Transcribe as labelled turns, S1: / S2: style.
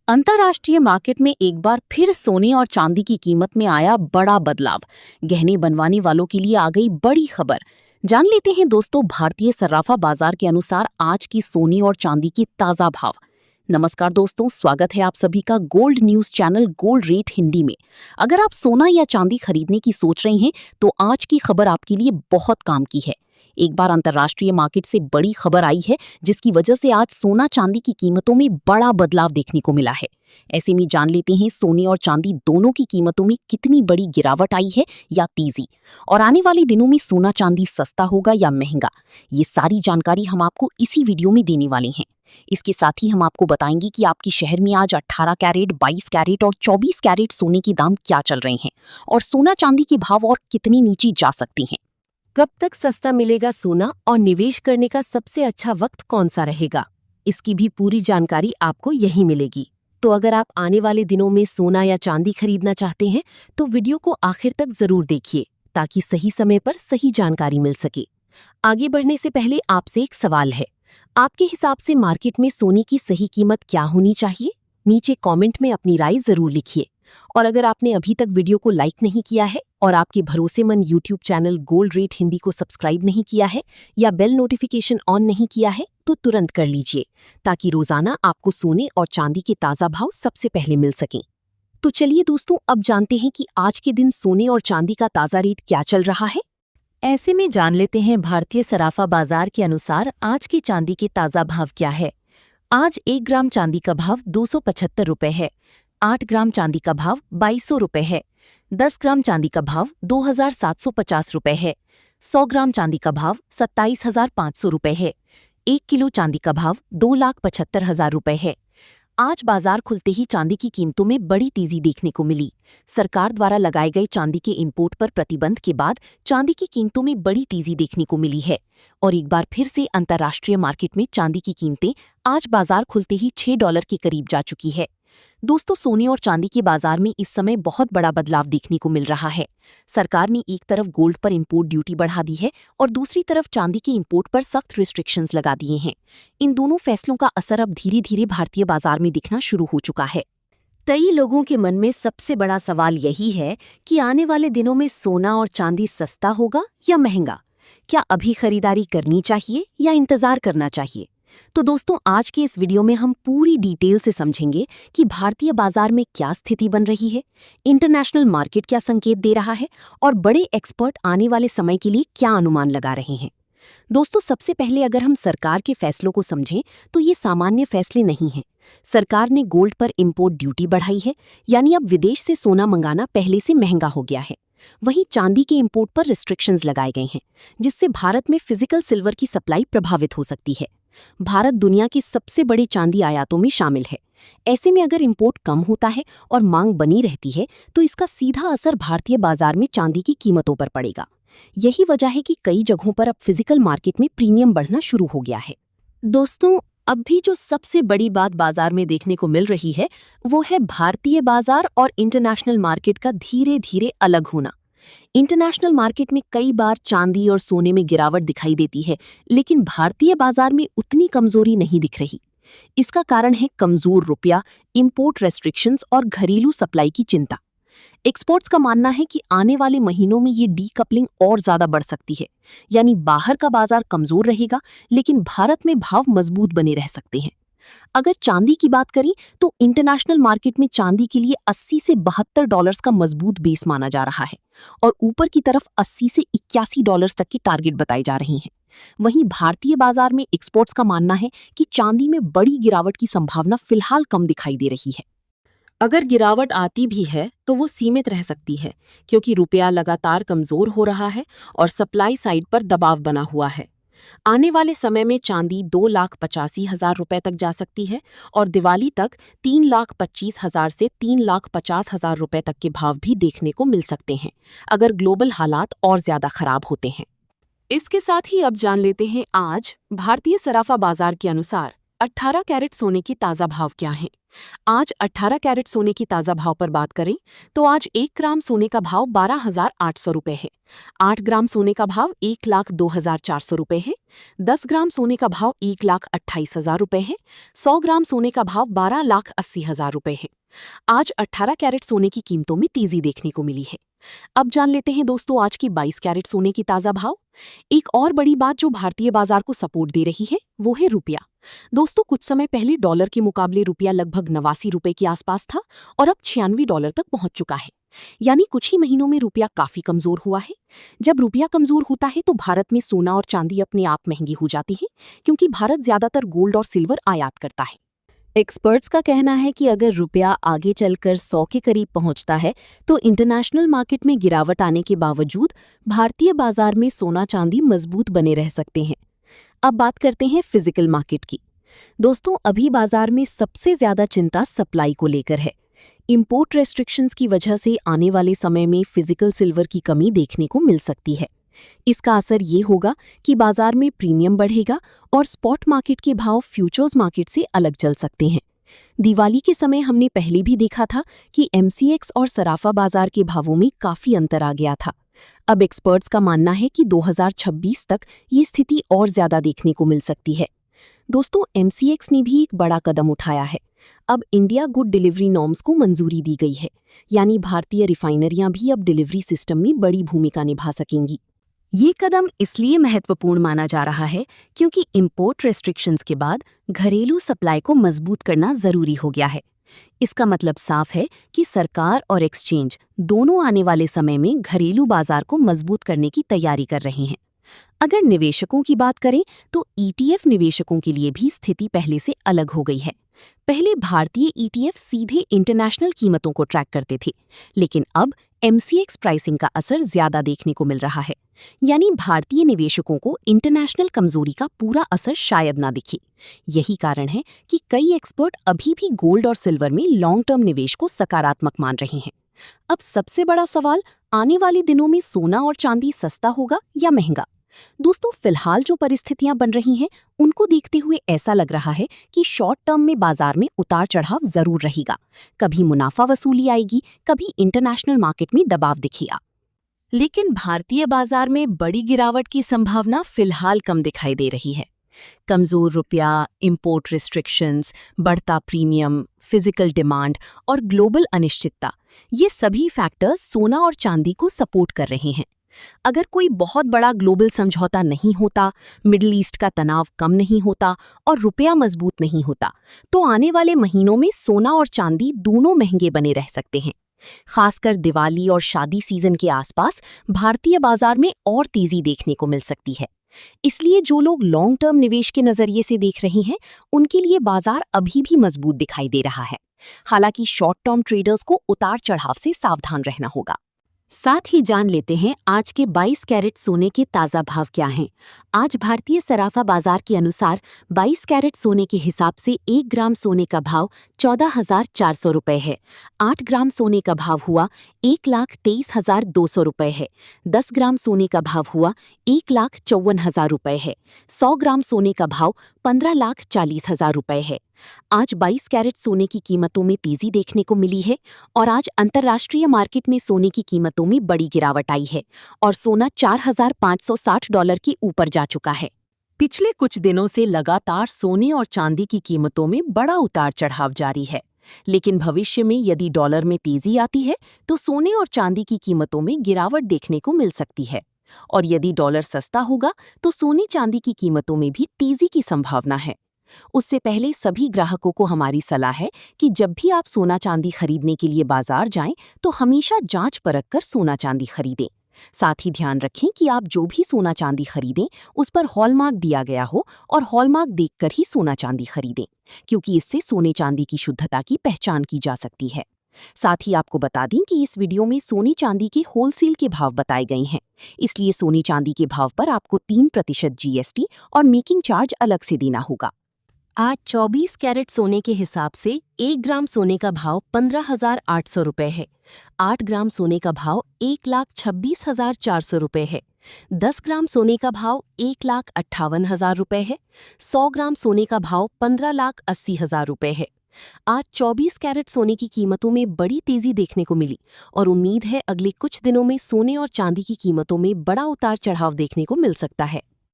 S1: अंतर्राष्ट्रीय मार्केट में एक बार फिर सोने और चांदी की कीमत में आया बड़ा बदलाव। गहने बनवाने वालों के लिए आ गई बड़ी खबर। जान लेते हैं दोस्तों भारतीय सर्राफा बाजार के अनुसार आज की सोने और चांदी की ताजा भाव। नमस्कार दोस्तों, स्वागत है आप सभी का gold news channel gold rate Hindi में। अगर आप सोना या चांदी खरीदने की सोच रहे हैं तो आज की खबर आपके लिए बहुत काम की है। एक बार अंतर्राष्ट्रीय मार्केट से बड़ी खबर आई है जिसकी वजह से आज सोना चांदी की कीमतों में बड़ा बदलाव देखने को मिला है। ऐसे में जान लेते हैं सोने और चांदी दोनों की कीमतों में कितनी बड़ी गिरावट आई है या तेजी, और आने वाले दिनों में सोना चांदी सस्ता होगा या महंगा। ये सारी जानकारी हम आपको इसी वीडियो में देने वाले हैं। इसके साथ ही हम आपको बताएंगे कि आपके शहर में आज 18 कैरेट, 22 कैरेट और 24 कैरेट सोने के दाम क्या चल रहे हैं और सोना चांदी के भाव और कितनी नीचे जा सकते हैं।
S2: कब तक सस्ता मिलेगा सोना और निवेश करने का सबसे अच्छा वक्त कौन सा रहेगा, इसकी भी पूरी जानकारी आपको यहीं मिलेगी। तो अगर आप आने वाले दिनों में सोना या चांदी खरीदना चाहते हैं तो वीडियो को आखिर तक जरूर देखिए ताकि सही समय पर सही जानकारी मिल सके। आगे बढ़ने से पहले आपसे एक सवाल है, आपके हिसाब से मार्केट में सोने की सही कीमत क्या होनी चाहिए? नीचे कमेंट में अपनी राय जरूर लिखिए। और अगर आपने अभी तक वीडियो को लाइक नहीं किया है और आपके भरोसेमंद YouTube channel gold rate Hindi को सब्सक्राइब नहीं किया है या बेल नोटिफिकेशन ऑन नहीं किया है तो तुरंत कर लीजिए ताकि रोजाना आपको सोने और चांदी के ताज़ा भाव सबसे पहले मिल सकें। तो चलिए दोस्तों, अब जानते हैं कि आज के दिन सोने और चांदी का ताज़ा रेट क्या चल रहा है। ऐसे में जान लेते हैं भारतीय सराफा बाजार के अनुसार आज की चांदी के ताज़ा भाव क्या है। आज 1 ग्राम चांदी का भाव 275 रुपये है। 8 ग्राम चांदी का भाव 2200 रुपये है। 10 ग्राम चांदी का भाव 2750 रुपये है। 100 ग्राम चांदी का भाव 27,500 रुपये है। 1 किलो चांदी का भाव 2,75,000 रुपये है। आज बाजार खुलते ही चांदी की कीमतों में बड़ी तेजी देखने को मिली। सरकार द्वारा लगाए गए चांदी के इंपोर्ट पर प्रतिबंध के बाद चांदी की कीमतों में बड़ी तेजी देखने को मिली है और एक बार फिर से अंतर्राष्ट्रीय मार्केट में चांदी की कीमतें आज बाजार खुलते ही $6 के करीब जा चुकी है। दोस्तों, सोने और चांदी के बाजार में इस समय बहुत बड़ा बदलाव देखने को मिल रहा है। सरकार ने एक तरफ गोल्ड पर इंपोर्ट ड्यूटी बढ़ा दी है और दूसरी तरफ चांदी के इंपोर्ट पर सख्त रिस्ट्रिक्शंस लगा दिए हैं। इन दोनों फैसलों का असर अब धीरे धीरे भारतीय बाजार में दिखना शुरू हो चुका है। कई लोगों के मन में सबसे बड़ा सवाल यही है कि आने वाले दिनों में सोना और चांदी सस्ता होगा या महंगा। क्या अभी खरीदारी करनी चाहिए या इंतजार करना चाहिए? तो दोस्तों, आज के इस वीडियो में हम पूरी डिटेल से समझेंगे कि भारतीय बाजार में क्या स्थिति बन रही है, इंटरनेशनल मार्केट क्या संकेत दे रहा है और बड़े एक्सपर्ट आने वाले समय के लिए क्या अनुमान लगा रहे हैं। दोस्तों, सबसे पहले अगर हम सरकार के फैसलों को समझें तो ये सामान्य फैसले नहीं हैं। सरकार ने गोल्ड पर इंपोर्ट ड्यूटी बढ़ाई है, यानी अब विदेश से सोना मंगाना पहले से महंगा हो गया है। वहीं चांदी के इंपोर्ट पर रिस्ट्रिक्शंस लगाए गए हैं, जिससे भारत में फिजिकल सिल्वर की सप्लाई प्रभावित हो सकती है। भारत दुनिया के सबसे बड़े चांदी आयातों में शामिल है। ऐसे में अगर इंपोर्ट कम होता है और मांग बनी रहती है तो इसका सीधा असर भारतीय बाजार में चांदी की कीमतों पर पड़ेगा। यही वजह है कि कई जगहों पर अब फिजिकल मार्केट में प्रीमियम बढ़ना शुरू हो गया है। दोस्तों, अब भी जो सबसे बड़ी बात बाजार में देखने को मिल रही है वो है भारतीय बाजार और इंटरनेशनल मार्केट का धीरे धीरे अलग होना। इंटरनेशनल मार्केट में कई बार चांदी और सोने में गिरावट दिखाई देती है, लेकिन भारतीय बाजार में उतनी कमजोरी नहीं दिख रही। इसका कारण है कमजोर रुपया, इंपोर्ट रेस्ट्रिक्शंस और घरेलू सप्लाई की चिंता। एक्सपर्ट्स का मानना है कि आने वाले महीनों में ये डीकपलिंग और ज्यादा बढ़ सकती है, यानी बाहर का बाजार कमजोर रहेगा लेकिन भारत में भाव मजबूत बने रह सकते हैं। अगर चांदी की बात करें तो इंटरनेशनल मार्केट में चांदी के लिए 80 से $72 का मजबूत बेस माना जा रहा है और ऊपर की तरफ 80 से $81 तक के टारगेट बताए जा रहे हैं। वहीं भारतीय बाजार में एक्सपर्ट्स का मानना है कि चांदी में बड़ी गिरावट की संभावना फिलहाल कम दिखाई दे रही है। अगर गिरावट आती भी है तो वो सीमित रह सकती है, क्योंकि रुपया लगातार कमजोर हो रहा है और सप्लाई साइड पर दबाव बना हुआ है। आने वाले समय में चांदी 2,85,000 रुपए तक जा सकती है और दिवाली तक 3,25,000 से 3,50,000 रुपए तक के भाव भी देखने को मिल सकते हैं, अगर ग्लोबल हालात और ज्यादा खराब होते हैं। इसके साथ ही अब जान लेते हैं आज भारतीय सराफा बाजार के अनुसार 18 कैरेट सोने की ताज़ा भाव क्या हैं? आज 18 कैरेट सोने की ताज़ा भाव पर बात करें तो आज 1 ग्राम सोने का भाव 12,800 रुपये है। 8 ग्राम सोने का भाव 1,02,400 रुपये है। 10 ग्राम सोने का भाव 1,28,000 रुपये है। 100 ग्राम सोने का भाव 12,80,000 रुपये है। आज 18 कैरेट सोने की कीमतों में तेजी देखने को मिली है। अब जान लेते हैं दोस्तों आज की 22 कैरेट सोने की ताज़ा भाव। एक और बड़ी बात जो भारतीय बाजार को सपोर्ट दे रही है वो है रुपया। दोस्तों कुछ समय पहले डॉलर के मुकाबले रुपया लगभग 89 रुपए के आसपास था और अब 96 डॉलर तक पहुंच चुका है। यानी कुछ ही महीनों में रुपया काफी कमजोर हुआ है। जब रुपया कमजोर होता है तो भारत में सोना और चांदी अपने आप महंगी हो जाती है, क्योंकि भारत ज्यादातर गोल्ड और सिल्वर आयात करता है। एक्सपर्ट्स का कहना है कि अगर रुपया आगे चलकर 100 के करीब पहुंचता है तो इंटरनेशनल मार्केट में गिरावट आने के बावजूद भारतीय बाजार में सोना चांदी मजबूत बने रह सकते हैं। अब बात करते हैं फिजिकल मार्केट की। दोस्तों अभी बाजार में सबसे ज्यादा चिंता सप्लाई को लेकर है। इंपोर्ट रेस्ट्रिक्शंस की वजह से आने वाले समय में फिजिकल सिल्वर की कमी देखने को मिल सकती है। इसका असर ये होगा कि बाजार में प्रीमियम बढ़ेगा और स्पॉट मार्केट के भाव फ्यूचर्स मार्केट से अलग चल सकते हैं। दिवाली के समय हमने पहले भी देखा था कि MCX और सराफा बाजार के भावों में काफी अंतर आ गया था। अब एक्सपर्ट्स का मानना है कि 2026 तक ये स्थिति और ज्यादा देखने को मिल सकती है। दोस्तों MCX ने भी एक बड़ा कदम उठाया है। अब इंडिया गुड डिलीवरी नॉर्म्स को मंजूरी दी गई है, यानी भारतीय रिफाइनरियां भी अब डिलीवरी सिस्टम में बड़ी भूमिका निभा सकेंगी। ये कदम इसलिए महत्वपूर्ण माना जा रहा है क्योंकि इंपोर्ट रेस्ट्रिक्शंस के बाद घरेलू सप्लाई को मजबूत करना जरूरी हो गया है। इसका मतलब साफ है कि सरकार और एक्सचेंज दोनों आने वाले समय में घरेलू बाजार को मजबूत करने की तैयारी कर रहे हैं। अगर निवेशकों की बात करें तो ETF निवेशकों के लिए भी स्थिति पहले से अलग हो गई है। पहले भारतीय ETF सीधे इंटरनेशनल कीमतों को ट्रैक करते थे, लेकिन अब MCX प्राइसिंग का असर ज्यादा देखने को मिल रहा है। यानी भारतीय निवेशकों को इंटरनेशनल कमजोरी का पूरा असर शायद ना दिखे। यही कारण है कि कई एक्सपर्ट अभी भी गोल्ड और सिल्वर में लॉन्ग टर्म निवेश को सकारात्मक मान रहे हैं। अब सबसे बड़ा सवाल, आने वाले दिनों में सोना और चांदी सस्ता होगा या महंगा? दोस्तों फिलहाल जो परिस्थितियां बन रही हैं उनको देखते हुए ऐसा लग रहा है कि शॉर्ट टर्म में बाजार में उतार चढ़ाव जरूर रहेगा। कभी मुनाफा वसूली आएगी, कभी इंटरनेशनल मार्केट में दबाव दिखेगा। लेकिन भारतीय बाजार में बड़ी गिरावट की संभावना फिलहाल कम दिखाई दे रही है। कमजोर रुपया, इंपोर्ट रिस्ट्रिक्शंस, बढ़ता प्रीमियम, फिजिकल डिमांड और ग्लोबल अनिश्चितता, ये सभी फैक्टर्स सोना और चांदी को सपोर्ट कर रहे हैं। अगर कोई बहुत बड़ा ग्लोबल समझौता नहीं होता, मिडिल ईस्ट का तनाव कम नहीं होता और रुपया मजबूत नहीं होता, तो आने वाले महीनों में सोना और चांदी दोनों महंगे बने रह सकते हैं। खासकर दिवाली और शादी सीजन के आसपास भारतीय बाजार में और तेजी देखने को मिल सकती है। इसलिए जो लोग लॉन्ग टर्म निवेश के नजरिए से देख रहे हैं, उनके लिए बाजार अभी भी मजबूत दिखाई दे रहा है। हालांकि शॉर्ट टर्म ट्रेडर्स को उतार चढ़ाव से सावधान रहना होगा। साथ ही जान लेते हैं आज के 22 कैरेट सोने के ताज़ा भाव क्या हैं। आज भारतीय सराफा बाजार के अनुसार 22 कैरेट सोने के हिसाब से 1 ग्राम सोने का भाव 14,400 रुपये है। 8 ग्राम सोने का भाव हुआ 1,23,200 रुपये है। 10 ग्राम सोने का भाव हुआ 1,54,000 रुपये है। 100 ग्राम सोने का भाव 15,40,000 रुपये है। आज 22 कैरेट सोने की कीमतों में तेजी देखने को मिली है और आज अंतर्राष्ट्रीय मार्केट में सोने की कीमतों में बड़ी गिरावट आई है और सोना $4,560 के ऊपर जा चुका है। पिछले कुछ दिनों से लगातार सोने और चांदी की कीमतों में बड़ा उतार चढ़ाव जारी है, लेकिन भविष्य में यदि डॉलर में तेजी आती है तो सोने और चांदी की कीमतों में गिरावट देखने को मिल सकती है, और यदि डॉलर सस्ता होगा तो सोने चांदी की कीमतों में भी तेजी की संभावना है। उससे पहले सभी ग्राहकों को हमारी सलाह है कि जब भी आप सोना चांदी खरीदने के लिए बाजार जाएं तो हमेशा जांच परख कर सोना चांदी खरीदें। साथ ही ध्यान रखें कि आप जो भी सोना चांदी खरीदें उस पर हॉलमार्क दिया गया हो और हॉलमार्क देखकर ही सोना चांदी खरीदें, क्योंकि इससे सोने चांदी की शुद्धता की पहचान की जा सकती है। साथ ही आपको बता दें कि इस वीडियो में सोने चांदी के होलसेल के भाव बताए गए हैं, इसलिए सोने चांदी के भाव पर आपको 3% GST और मेकिंग चार्ज अलग से देना होगा। आज 24 कैरेट सोने के हिसाब से 1 ग्राम सोने का भाव 15,800 रुपए है। 8 ग्राम सोने का भाव 1,26,400 रुपए है। 10 ग्राम सोने का भाव 1,58,000 रुपए है। 100 ग्राम सोने का भाव 15,80,000 रुपए है। आज 24 कैरेट सोने की कीमतों में बड़ी तेजी देखने को मिली और उम्मीद है अगले कुछ दिनों में सोने और चांदी की कीमतों में बड़ा उतार चढ़ाव देखने को मिल सकता है।